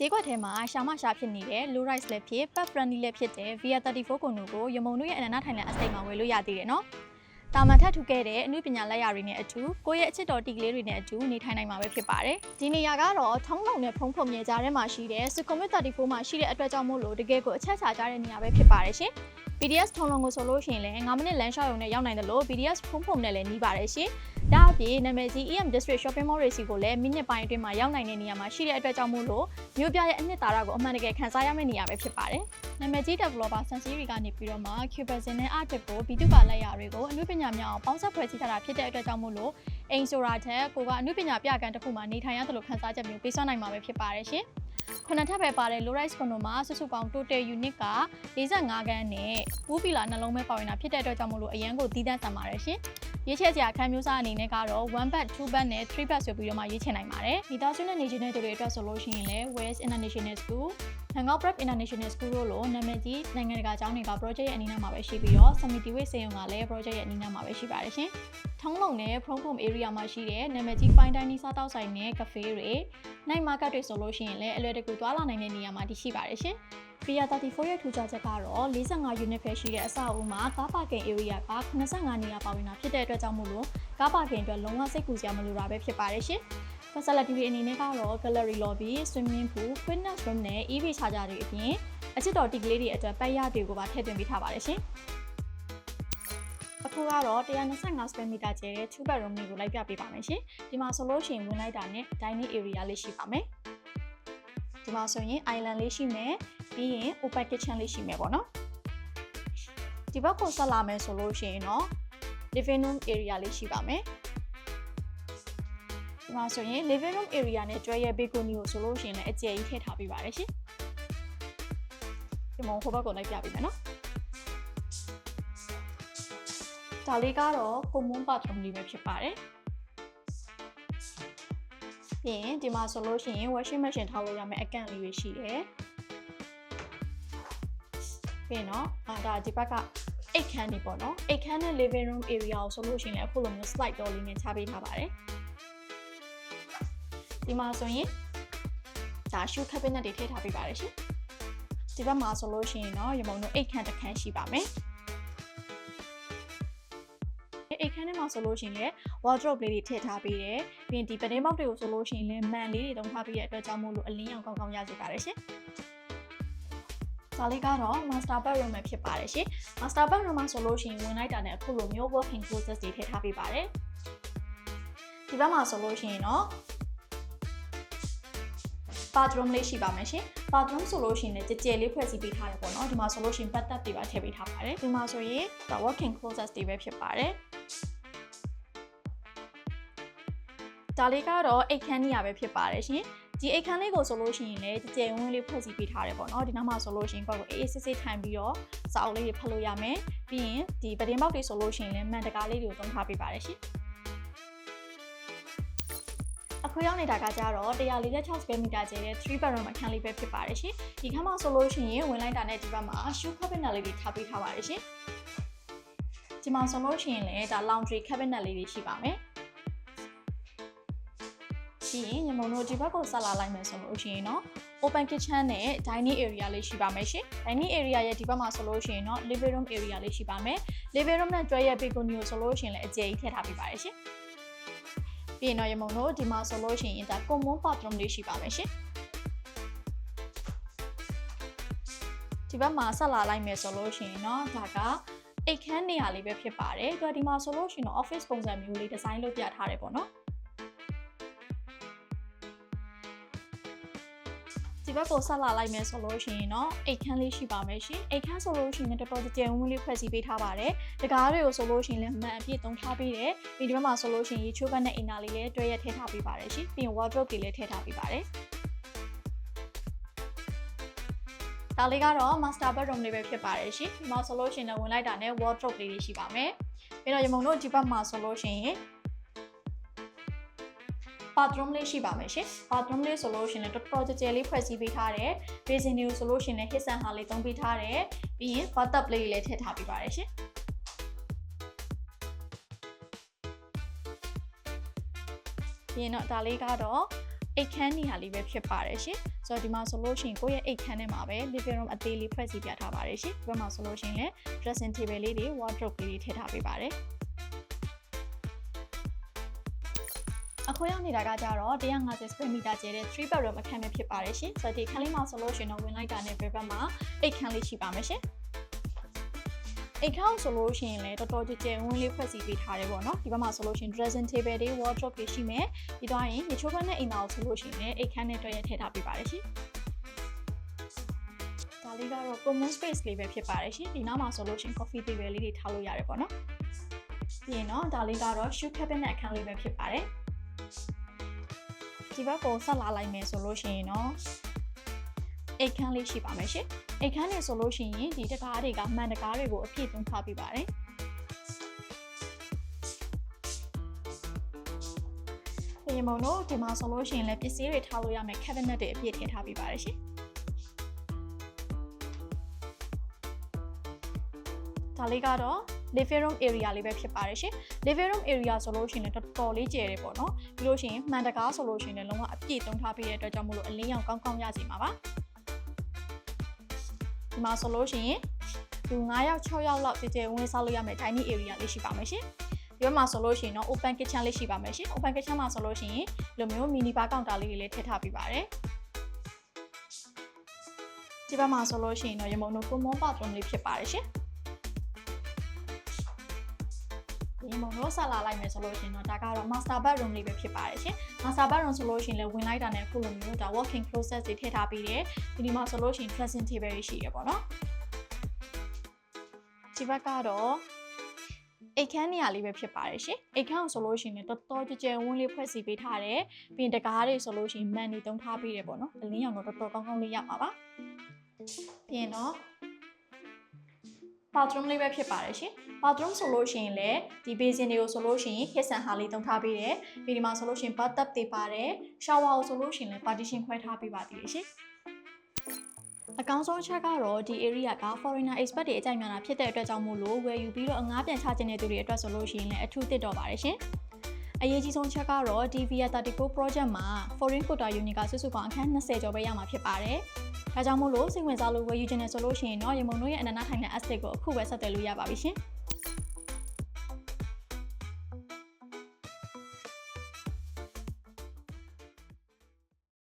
ဈေးကွက်ထဲမှာရှာမရှာဖြစ်နေတဲ့ low rise လည်းဖြစ် pet friendly လည်းဖြစ်တဲ့ VR34 ကုန်တို့ကိုရမုံတို့ရဲ့အနန္တထိုင်လန်အစိမ်မှာဝယ်လို့ရသေးတယ်နော်။တာမန်ထပ်ထူခဲ့တဲ့အမှုပညာလက်ရာတွေနဲ့အတူကိုယ့်ရဲ့အချစ်တော်တီကလေးတွေနဲ့အတူနေထိုင်နိုင်မှာပဲဖြစ်ပါတယ်။ဒီနေရာကတော့ထုံးလုံးနဲ့ဖုံးဖုံမြေကြားထဲမှာရှိတဲ့ Sukhumvit 34မှာရှိတဲ့အတွက်ကြောင့်မို့လို့တကယ်ကိုအချက်ချကြတဲ့နေရာပဲဖြစ်ပါတယ်ရှင်။ BDS ထုံလုံးကိုဆိုလို့ရှိရင်လည်း9မိနစ်လမ်းလျှောက်ရုံနဲ့ရောက်နိုင်တယ်လို့ BDS ဖုံးဖုံနဲ့လည်းနီးပါတယ်ရှင်။ဒါအပြင်နာမည်ကြီး EM District Shopping Mall တွေစီကိုလည်းမိနစ်ပိုင်းအတွင်းမှာရောက်နိုင်တဲ့နေရာမှာရှိတဲ့အတွက်ကြောင့်မို့လို့မြို့ပြရဲ့အနှစ်သာရကိုအမှန်တကယ်ခန်းစားရမယ့်နေရာပဲဖြစ်ပါတယ်။နာမည်ကြီး developer Sansiri ကနေပြီးတော့မှ Cubasin နဲ့ Arctic ကို B2 ပါလက်ရာတွေကိုအမှုပညာများအောင်ပေါင်းစပ်ဖွဲ့စည်းထားတာဖြစ်တဲ့အတွက်ကြောင့်မို့လို့အိမ်ဆိုတာထက်ကိုကအမှုပညာပြကန်းတစ်ခုမှာနေထိုင်ရတယ်လို့ခန်းစားချက်မျိုးပေးစွမ်းနိုင်မှာပဲဖြစ်ပါတယ်ရှင်။ခုနထပ်ပဲပါတဲ့ low rise ကွန်ဒိုမှာစုစုပေါင်း total unit က45ခန်းနဲ့ဘူးပီလာနှလုံးပဲပါဝင်တာဖြစ်တဲ့အတွက်ကြောင့်မို့လို့အရန်ကိုတည်တံ့ဆန်ပါတယ်ရှင်။ရွေးချယ်စရာခန်းမျိုးစားအနေနဲ့ကတော့1 bed 2 bed နဲ့3 bed ဆိုပြီးတော့မှရွေးချယ်နိုင်ပါတယ်။မိသားစုနဲ့နေချင်တဲ့သူတွေအတွက်ဆိုလို့ရှိရင်လည်း West International School, Hangout Prep International School တို့လိုနာမည်ကြီးနိုင်ငံတကာကျောင်းတွေက project ရဲ့အနီးနားမှာပဲရှိပြီးတော့ Summit Way စေယုံကလည်း project ရဲ့အနီးနားမှာပဲရှိပါတယ်ရှင်။ထုံးလုံးနဲ့ From Home area မှာရှိတဲ့နာမည်ကြီး fine dining စားတောက်ဆိုင်နဲ့ cafe တွေ night market တွေဆိုလို့ရှိရင်လည်းအလွယ်တကူသွားလာနိုင်တဲ့နေရာမှာတည်ရှိပါတယ်ရှင်။ VR34 ရဲ့ထူးခြားချက်ကတော့45 unit ပဲရှိတဲ့အဆောက်အဦမှာကားပါကင် area က85နေရာပါဝင်တာဖြစ်တဲ့အတွက်ကြောင့်မို့လို့ကားပါကင်အတွက်လုံးဝစိတ်ကူစရာမလိုတာပဲဖြစ်ပါတယ်ရှင်။ facility တွေအနေနဲ့ကတော့ gallery lobby, swimming pool, fitness room နဲ့ EV charger တွေအပြင်အချစ်တော်တီကလေးတွေအတွက်ပတ်ရတွေကိုပါထည့်သွင်းပေးထားပါတယ်ရှင်။အခုကတော့125 square meter ကျယ်တဲ့ 2 bedroom တွေကိုလိုက်ပြပေးပါမယ်ရှင်။ဒီမှာဆိုလို့ရှိရင်ဝင်လိုက်တာနဲ့ dining area လေးရှိပါမယ်။ဒီမှာဆိုရင် island လေးရှိမယ်ပြီးရင် open kitchen လေးရှိမယ်ပေါ့နော်။ဒီဘက်ကိုဆက်လာမယ်ဆိုလို့ရှိရင်တော့ living room area လေးရှိပါမယ်။ဒီမှာဆိုရင် living room area နဲ့ကျွဲရဲ့ balcony ကိုဆိုလို့ရှိရင်လည်းအကျယ်ကြီးထည့်ထားပေးပါတယ်ရှင်။ဒီမှာဟိုဘက်ကိုလိုက်ပြပေးမယ်နော်။ဒါလေးကတော့ common bathroom လေးပဲဖြစ်ပါတယ်။ပြီးရင်ဒီမှာဆိုလို့ရှိရင် washing machine ထားလို့ရမယ့်အခန်းလေးတွေရှိတယ်။ပြီးရင်တော့ဒါဒီဘက်ကအိတ်ခန်းနေပေါ့နော်။အိတ်ခန်းနဲ့ living room area ကိုဆိုလို့ရှိရင်လည်းအခုလိုမျိုး slide door လေးနဲ့ချပေးထားပါတယ်။ဒီမှာဆိုရင်ဒါ shoe cabinet တွေထည့်ထားပေးပါတယ်ရှင်။ဒီဘက်မှာဆိုလို့ရှိရင်တော့ရမုံတို့အိတ်ခန်းတစ်ခန်းရှိပါမယ်။အိတ်ခန်းထဲမှာဆိုလို့ရှိရင်လည်း wardrobe လေးတွေထည့်ထားပေးတယ်။ပြီးရင်ဒီပတင်းပေါက်တွေကိုဆိုလို့ရှိရင်လည်းမှန်လေးတွေတုံးထားပေးတဲ့အတွက်ကြောင့်မို့လို့အလင်းရောင်ကောင်းကောင်းရစေပါတယ်ရှင်။ဒါလေးကတော့ master bedroom ပဲဖြစ်ပါတယ်ရှင်။ master bedroom မှာဆိုလို့ရှိရင်ဝင်လိုက်တာနဲ့အခုလိုမျိုး walk-in closet တွေထည့်ထားပေးပါတယ်။ဒီဘက်မှာဆိုလို့ရှိရင်တော့ bathroom လေးရှိပါမယ်ရှင်။ bathroom ဆိုလို့ရှိရင်လည်းကြဲကြဲလေးဖွဲ့စည်းပေးထားတယ်ပေါ့နော်။ဒီမှာဆိုလို့ရှိရင် bathtub တွေပါထည့်ပေးထားပါတယ်။ဒီမှာဆိုရင်ဒါ walk-in closet တွေပဲဖြစ်ပါတယ်။ဒါလေးကတော့အိတ်ခန်းနေရာပဲဖြစ်ပါတယ်ရှင်။ဒီအိတ်ခန်းလေးကိုဆိုလို့ရှိရင်လည်းကြဲဝင်းလေးဖွဲ့စည်းပေးထားတယ်ပေါ့နော်။ဒီနောက်မှာဆိုလို့ရှိရင်ကိုယ့်ကိုအေးအေးဆေးဆေးထိုင်ပြီးတော့စာအုပ်လေးတွေဖတ်လို့ရမယ်။ပြီးရင်ဒီပတင်းပေါက်တွေဆိုလို့ရှိရင်လည်းမှန်တကားလေးတွေကိုသုံးထားပေးပါတယ်ရှင်။အခုရောက်နေတာကကြတော့146 square meter ကျယ်တဲ့3 bedroom အခန်းလေးပဲဖြစ်ပါတယ်ရှင်။ဒီခန်းမှာဆိုလို့ရှိရင်ဝင်လိုက်တာနဲ့ဒီဘက်မှာ shoe cabinet လေးတွေထားပေးထားပါတယ်ရှင်။ဒီမှာဆိုလို့ရှိရင်လည်းဒါ laundry cabinet လေးတွေရှိပါမယ်။ပြီးရင်ညီမတို့ဒီဘက်ကိုဆက်လာလိုက်မယ်ဆိုလို့ရှိရင်တော့ open kitchen နဲ့ dining area လေးရှိပါမယ်ရှင်။ dining area ရဲ့ဒီဘက်မှာဆိုလို့ရှိရင်တော့ living room area လေးရှိပါမယ်။ living room နဲ့ကျွဲရဲ့ balcony ကိုဆိုလို့ရှိရင်လည်းအကျယ်ကြီးထည့်ထားပေးပါတယ်ရှင်။ပြီးရင်တော့ရမုံတို့ဒီမှာဆိုလို့ရှိရင်ဒါ common bathroom လေးရှိပါမယ်ရှင်။ဒီဘက်မှာဆက်လာလိုက်မယ်ဆိုလို့ရှိရင်တော့ဒါကအိတ်ခန်းနေရာလေးပဲဖြစ်ပါတယ်။ဒီမှာဆိုလို့ရှိရင်တော့ office ပုံစံမျိုးလေး design လုပ်ပြထားတယ်ပေါ့နော်။ဒီဘက်ကိုဆက်လာလိုက်မယ်ဆိုလို့ရှိရင်တော့အိတ်ခန်းလေးရှိပါမယ်ရှင်။အိတ်ခန်းဆိုလို့ရှိရင်တော်တော်ကြဲဝန်းလေးဖွဲ့စည်းပေးထားပါတယ်။တကားတွေကိုဆိုလို့ရှိရင်လည်းမှန်အပြည့်သုံးထားပေးတယ်။ပြီးဒီဘက်မှာဆိုလို့ရှိရင်ရေချိုးဘက်နဲ့အင်နာလေးလည်းတွဲရထည့်ထားပေးပါတယ်ရှင်။ပြီးရင် wardrobe တွေလည်းထည့်ထားပေးပါတယ်။ဒါလေးကတော့ master bedroom လေးပဲဖြစ်ပါတယ်ရှင်။ဒီမှာဆိုလို့ရှိရင်လည်းဝင်လိုက်တာနဲ့ wardrobe လေးတွေရှိပါမယ်။ပြီးတော့ရမုံတို့ဒီဘက်မှာဆိုလို့ရှိရင်bathroom လေးရှိပါမယ်ရှင်။ bathroom လေးဆိုလို့ရှိရင်လည်းတော်တော်ကြဲကြဲလေးဖွဲ့စည်းပေးထားတယ်။ basin တွေကိုဆိုလို့ရှိရင်လည်း hit and ha လေးသုံးပေးထားတယ်။ပြီးရင် bathtub လေးလည်းထည့်ထားပေးပါတယ်ရှင်။ပြီးရင်တော့ဒါလေးကတော့အိတ်ခန်းနေရာလေးပဲဖြစ်ပါတယ်ရှင်။ ဆိုတော့ဒီမှာဆိုလို့ရှိရင်ကိုယ့်ရဲ့အိတ်ခန်းထဲမှာပဲ living room အသေးလေးဖွဲ့စည်းပြထားပါတယ်ရှင်ဒီဘက်မှာဆိုလို့ရှိရင်လည်း dressing table လေးတွေ wardrobe လေးတွေထည့်ထားပေးပါတယ်အခုရောက်နေတာကကြတော့150 square meter ကျယ်တဲ့3 bedroom အခန်းပဲဖြစ်ပါတယ်ရှင်ဆိုတော့ဒီခန်းလေးမှာဆိုလို့ရှိရင်တော့ဝင်လိုက်တာနဲ့ဘက်မှာအိတ်ခန်းလေးရှိပါမယ်ရှင်အိတ်ခန်းဆိုလို့ရှိရင်လည်းတော်တော်ကြဲဝန်းလေးဖွဲ့စည်းပေးထားတယ်ပေါ့နော်ဒီဘက်မှာဆိုလို့ရှိရင် dressing table တွေ wardrobe တွေရှိမယ်ပြီးတော့ရင်ရေချိုးခန်းနဲ့အိမ်သားကိုဆိုလို့ရှိရင်လည်းအိတ်ခန်းနဲ့တွဲရထည့်ထားပေးပါတယ်ရှင်ဒါလေးကတော့ common space လေးပဲဖြစ်ပါတယ်ရှင်ဒီနောက်မှာဆိုလို့ရှိရင် coffee table လေးတွေထားလို့ရတယ်ပေါ့နော်ပြီးရင်တော့ဒါလေးကတော့ shoe cabinet အခန်းလေးပဲဖြစ်ပါတယ်ဒီဘက်ကိုဆက်လာလိုက်မယ်ဆိုလို့ရှိရင်တော့အိတ်ခန်းလေးရှိပါမယ်ရှင်အိတ်ခန်းနေဆိုလို့ရှိရင်ဒီတကားတွေကမှန်တကားတွေကိုအပြည့်သွင်းထားပေးပါတယ်ဒီမုံတို့ဒီမှာဆိုလို့ရှိရင်လည်းပစ္စည်းတွေထားလို့ရမယ် cabinet တွေအပြည့်ထည့်ထားပေးပါတယ်ရှင်ဒါလေးကတော့ living room area လေးပဲဖြစ်ပါတယ်ရှင် living room area ဆိုလို့ရှိရင်လည်းတော်တော်လေးကျယ်တယ်ပေါ့နော်ပြီးလို့ရှိရင်မှန်တကားဆိုလို့ရှိရင်လည်းလုံးဝအပြည့်သုံးထားပေးတဲ့အတွက်ကြောင့်မို့လို့အလင်းရောင်ကောင်းကောင်းရစီမှာပါဒီမှာဆိုလို့ရှိရင်လူ9ယောက်6ယောက်လောက်ကြဲဝင်စားလို့ရမယ် dining area လေးရှိပါမယ်ရှင်ဒီဘက်မှာဆိုလို့ရှိရင်တော့ open kitchen လေးရှိပါမယ်ရှင် open kitchen မှာဆိုလို့ရှိရင်ဒီလိုမျိုး mini bar counter လေးတွေလည်းထည့်ထားပေးပါတယ်ဒီဘက်မှာဆိုလို့ရှိရင်တော့ရမုံတို့ common bathroom လေးဖြစ်ပါတယ်ရှင်ဒီမုံတို့ဆက်လာလိုက်မယ်ဆိုလို့ရှိရင်တော့ဒါကတော့ master bedroom လေးပဲဖြစ်ပါတယ်ရှင် master bedroom ဆိုလို့ရှိရင်လည်းဝင်လိုက်တာနဲ့ခုလိုမျိုးဒါ walk-in closet တွေထည့်ထားပြီးတယ်ဒီမှာဆိုလို့ရှိရင် dressing table တွေရှိရပေါ့နော်ဒီဘက်ကတော့အိတ်ခန်းနေရာလေးပဲဖြစ်ပါတယ်ရှင်အိတ်ခန်းကိုဆိုလို့ရှိရင်တော်တော်ကြဲဝန်းလေးဖွဲ့စည်းပေးထားတယ်ပြီးရင်တကားတွေဆိုလို့ရှိရင်မန်နေတုံးထားပေးတယ်ပေါ့နော်အလင်းရောင်တော့တော်တော်ကောင်းကောင်းလေးရမှာပါပြီးရင်တော့bathroom လေးပဲဖြစ်ပါတယ်ရှင် bathroom ဆိုလို့ရှိရင်လည်းဒီ basin တွေကိုဆိုလို့ရှိရင် kitchen ဟာလေးတုံးထားပေးတယ်ပြီးဒီမှာဆိုလို့ရှိရင် bathtub တွေပါတယ် shower ကိုဆိုလို့ရှိရင်လည်း partition ခွဲထားပေးပါသေးတယ်ရှင်အကောင်းဆုံးချက်ကတော့ဒီ area က foreigner expert တွေအကြိုက်များတာဖြစ်တဲ့အတွက်ကြောင့်မို့လို့ဝယ်ယူပြီးတော့အငှားပြန်ချခြင်းတဲ့သူတွေအတွက်ဆိုလို့ရှိရင်လည်းအထူးသင့်တော်ပါတယ်ရှင်အရေးကြီးဆုံးချက်ကတော့ဒီ VIA34 project မှာ foreign quota unit ကစုစုပေါင်းအခန်း20ကျော်ပဲရမှာဖြစ်ပါတယ်။ဒါကြောင့်မို့လို့စိတ်ဝင်စားလို့ဝယ်ယူခြင်းနဲ့ဆိုလို့ရှိရင်တော့ရမုံတို့ရဲ့အနန္တထိုင်တဲ့ estate ကိုအခုပဲဆက်သွယ်လို့ရပါပြီရှင်။